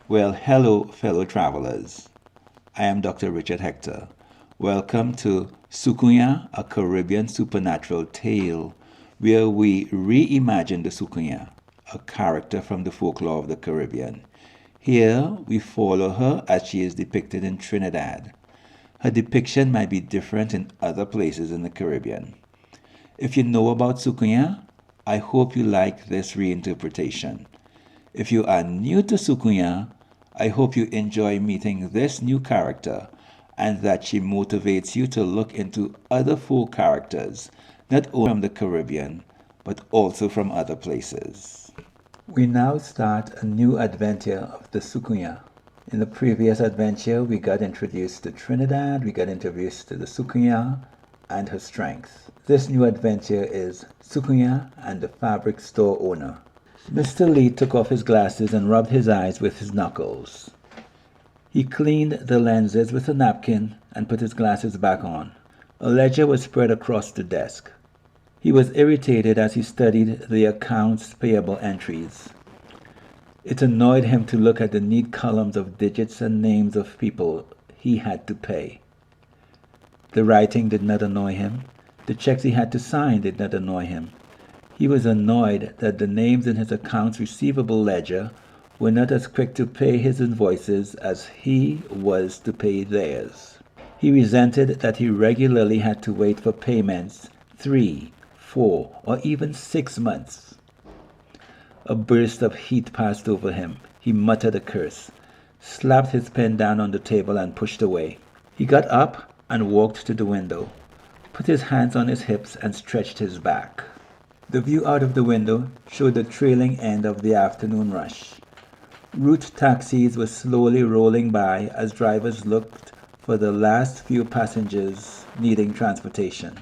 Well, hello, fellow travelers. I am Dr. Richard Hector. Welcome to Soucouyant, a Caribbean supernatural tale, where we reimagine the Soucouyant, a character from the folklore of the Caribbean. Here, we follow her as she is depicted in Trinidad. Her depiction might be different in other places in the Caribbean. If you know about Soucouyant, I hope you like this reinterpretation. If you are new to Soucouyant, I hope you enjoy meeting this new character and that she motivates you to look into other folk characters, not only from the Caribbean, but also from other places. We now start a new adventure of the Soucouyant. In the previous adventure, we got introduced to Trinidad, we got introduced to the Soucouyant and her strengths. This new adventure is Soucouyant and the fabric store owner. Mr. Lee took off his glasses and rubbed his eyes with his knuckles. He cleaned the lenses with a napkin and put his glasses back on. A ledger was spread across the desk. He was irritated as he studied the accounts payable entries. It annoyed him to look at the neat columns of digits and names of people he had to pay. The writing did not annoy him. The checks he had to sign did not annoy him. He was annoyed that the names in his accounts receivable ledger were not as quick to pay his invoices as he was to pay theirs. He resented that he regularly had to wait for payments 3, 4, or even 6 months. A burst of heat passed over him. He muttered a curse, slapped his pen down on the table and pushed away. He got up and walked to the window, put his hands on his hips and stretched his back. The view out of the window showed the trailing end of the afternoon rush. Route taxis were slowly rolling by as drivers looked for the last few passengers needing transportation.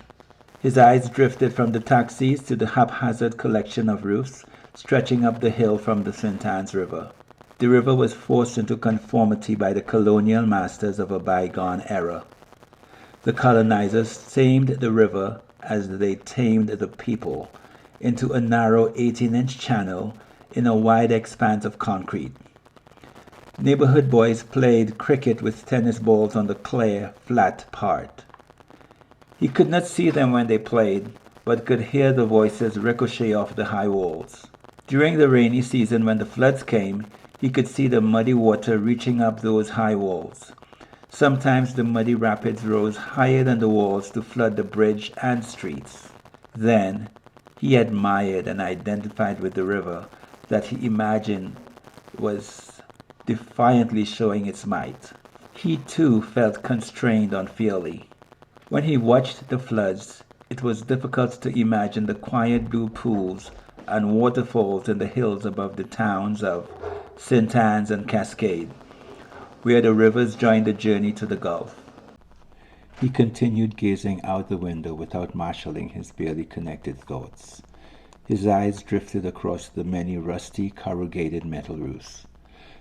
His eyes drifted from the taxis to the haphazard collection of roofs stretching up the hill from the St. Anne's River. The river was forced into conformity by the colonial masters of a bygone era. The colonizers tamed the river as they tamed the people, into a narrow 18-inch channel in a wide expanse of concrete. Neighborhood boys played cricket with tennis balls on the clear, flat part. He could not see them when they played, but could hear the voices ricochet off the high walls. During the rainy season when the floods came, he could see the muddy water reaching up those high walls. Sometimes the muddy rapids rose higher than the walls to flood the bridge and streets. Then, he admired and identified with the river that he imagined was defiantly showing its might. He too felt constrained unfairly. When he watched the floods, it was difficult to imagine the quiet blue pools and waterfalls in the hills above the towns of St. Anne's and Cascade, where the rivers joined the journey to the Gulf. He continued gazing out the window without marshalling his barely connected thoughts. His eyes drifted across the many rusty, corrugated metal roofs.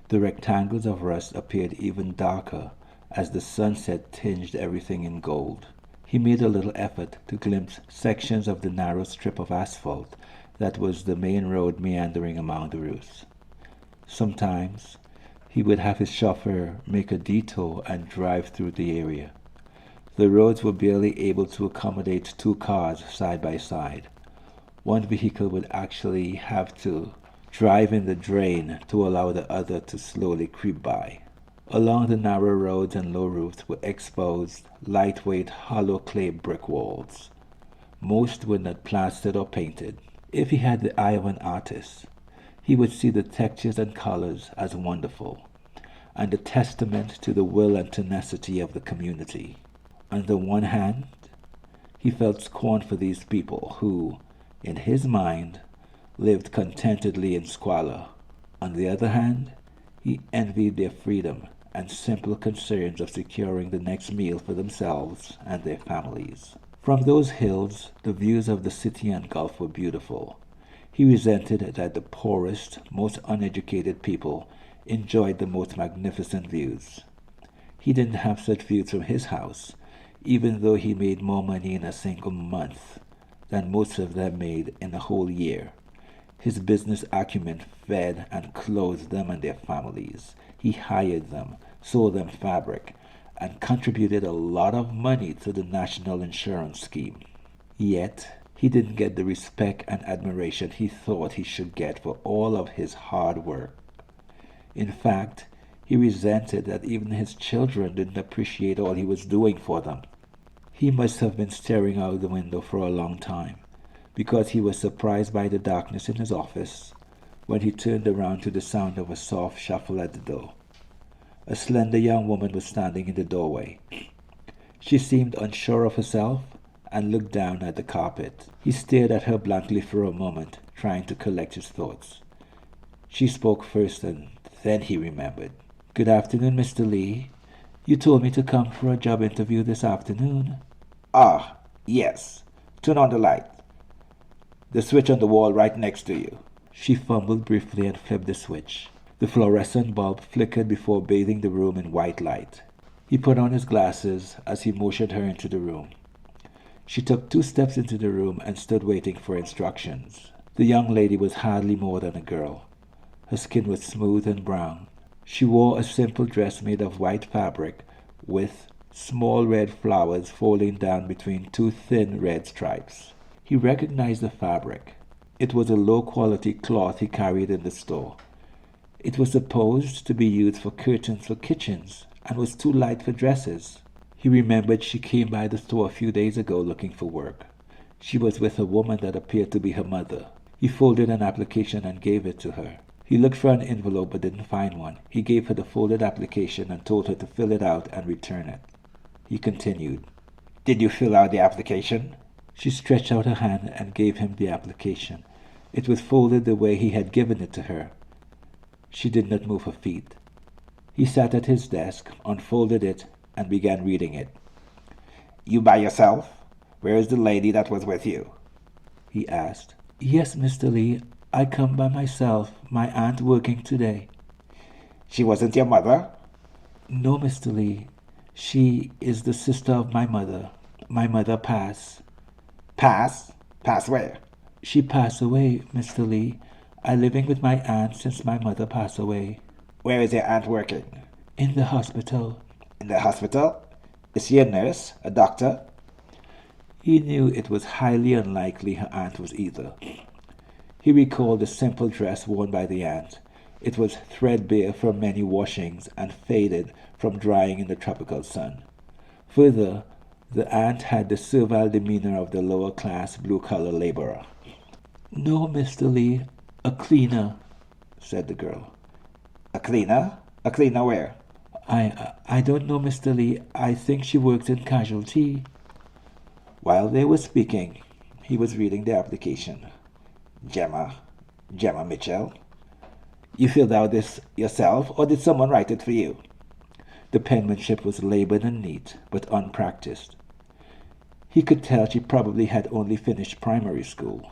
The rectangles of rust appeared even darker as the sunset tinged everything in gold. He made a little effort to glimpse sections of the narrow strip of asphalt that was the main road meandering among the roofs. Sometimes he would have his chauffeur make a detour and drive through the area. The roads were barely able to accommodate 2 cars side by side. One vehicle would actually have to drive in the drain to allow the other to slowly creep by. Along the narrow roads and low roofs were exposed, lightweight, hollow clay brick walls. Most were not plastered or painted. If he had the eye of an artist, he would see the textures and colors as wonderful, and a testament to the will and tenacity of the community. On the one hand, he felt scorn for these people who, in his mind, lived contentedly in squalor. On the other hand, he envied their freedom and simple concerns of securing the next meal for themselves and their families. From those hills, the views of the city and Gulf were beautiful. He resented that the poorest, most uneducated people enjoyed the most magnificent views. He didn't have such views from his house, even though he made more money in a single month than most of them made in a whole year. His business acumen fed and clothed them and their families. He hired them, sold them fabric, and contributed a lot of money to the national insurance scheme. Yet, he didn't get the respect and admiration he thought he should get for all of his hard work. In fact, he resented that even his children didn't appreciate all he was doing for them. He must have been staring out the window for a long time, because he was surprised by the darkness in his office when he turned around to the sound of a soft shuffle at the door. A slender young woman was standing in the doorway. She seemed unsure of herself and looked down at the carpet. He stared at her blankly for a moment, trying to collect his thoughts. She spoke first, and then he remembered. "Good afternoon, Mr. Lee. You told me to come for a job interview this afternoon." "Ah, yes. Turn on the light. The switch on the wall right next to you." She fumbled briefly and flipped the switch. The fluorescent bulb flickered before bathing the room in white light. He put on his glasses as he motioned her into the room. She took 2 steps into the room and stood waiting for instructions. The young lady was hardly more than a girl. Her skin was smooth and brown. She wore a simple dress made of white fabric with small red flowers folding down between 2 thin red stripes. He recognized the fabric. It was a low-quality cloth he carried in the store. It was supposed to be used for curtains for kitchens and was too light for dresses. He remembered she came by the store a few days ago looking for work. She was with a woman that appeared to be her mother. He folded an application and gave it to her. He looked for an envelope but didn't find one. He gave her the folded application and told her to fill it out and return it. He continued, "Did you fill out the application?" She stretched out her hand and gave him the application. It was folded the way he had given it to her. She did not move her feet. He sat at his desk, unfolded it, and began reading it. "You by yourself? Where is the lady that was with you?" he asked. "Yes, Mr. Lee, I come by myself. My aunt working today." "She wasn't your mother?" "No, Mr. Lee. She is the sister of my mother. My mother passed." "Pass? Pass where?" "She passed away, Mr. Lee. I living with my aunt since my mother passed away." "Where is your aunt working?" "In the hospital." "In the hospital? Is she a nurse? A doctor?" He knew it was highly unlikely her aunt was either. He recalled the simple dress worn by the aunt. It was threadbare from many washings and faded from drying in the tropical sun. Further, the aunt had the servile demeanor of the lower-class blue-collar laborer. "No, Mr. Lee, a cleaner," said the girl. "A cleaner? A cleaner where?" I don't know, Mr. Lee. I think she works in casualty." While they were speaking, he was reading the application. Gemma Mitchell. "You filled out this yourself, or did someone write it for you?" The penmanship was labored and neat, but unpracticed. He could tell she probably had only finished primary school.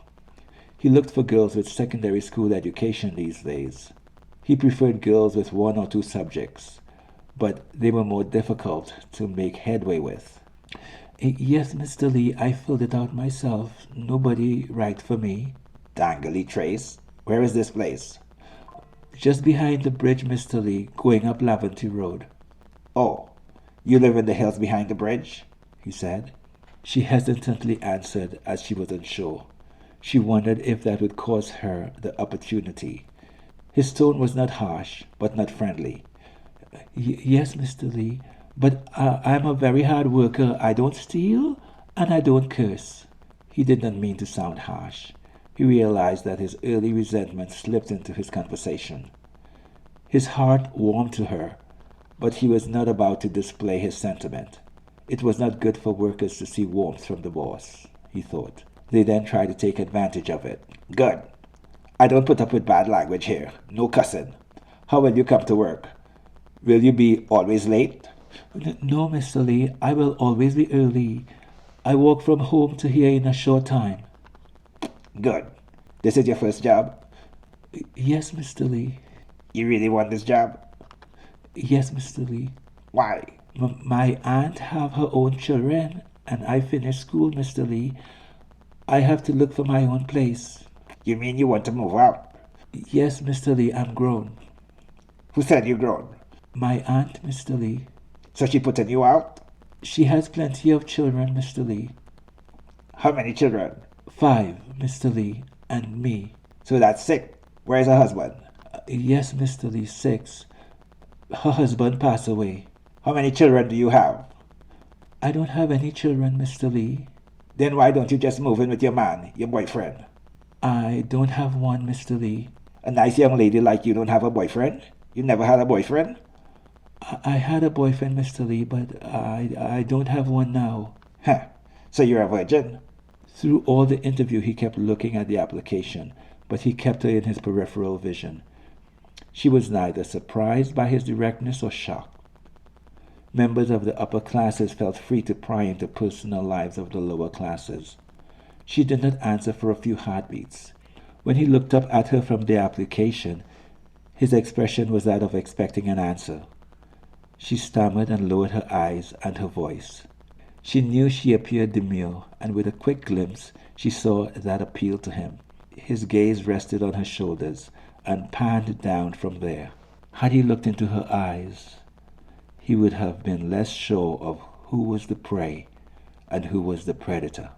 He looked for girls with secondary school education these days. He preferred girls with 1 or 2 subjects, but they were more difficult to make headway with. "Yes, Mr. Lee, I filled it out myself. Nobody write for me." "Dangly Trace? Where is this place?" "Just behind the bridge, Mr. Lee, going up Laventry Road." "Oh, you live in the hills behind the bridge?" he said. She hesitantly answered as she was unsure. She wondered if that would cause her the opportunity. His tone was not harsh, but not friendly. "Yes, Mr. Lee, but I'm a very hard worker. I don't steal, and I don't curse." He did not mean to sound harsh. He realized that his early resentment slipped into his conversation. His heart warmed to her, but he was not about to display his sentiment. It was not good for workers to see warmth from the boss, he thought. They then tried to take advantage of it. "Good. I don't put up with bad language here. No cussing. How will you come to work? Will you be always late?" No, Mr. Lee. I will always be early. I walk from home to here in a short time." "Good. This is your first job?" "Yes, Mr. Lee." "You really want this job?" "Yes, Mr. Lee." "Why?" My aunt have her own children, and I finished school, Mr. Lee. I have to look for my own place." "You mean you want to move out?" Yes, Mr. Lee, I'm grown. Who said you grown? My aunt, Mr. Lee. So she putting you out? She has plenty of children, Mr. Lee. How many children? 5, Mr. Lee, and me. So that's 6. Where's her husband? Yes, Mr. Lee, 6. Her husband passed away. How many children do you have? I don't have any children, Mr. Lee. Then why don't you just move in with your man, your boyfriend? I don't have one, Mr. Lee. A nice young lady like you don't have a boyfriend? You never had a boyfriend? I had a boyfriend, Mr. Lee, but I don't have one now. Huh. So you're a virgin? Through all the interview, he kept looking at the application, but he kept her in his peripheral vision. She was neither surprised by his directness or shocked. Members of the upper classes felt free to pry into personal lives of the lower classes. She did not answer for a few heartbeats. When he looked up at her from the application, his expression was that of expecting an answer. She stammered and lowered her eyes and her voice. She knew she appeared demure, and with a quick glimpse she saw that appealed to him. His gaze rested on her shoulders and panned down from there. Had he looked into her eyes, he would have been less sure of who was the prey and who was the predator.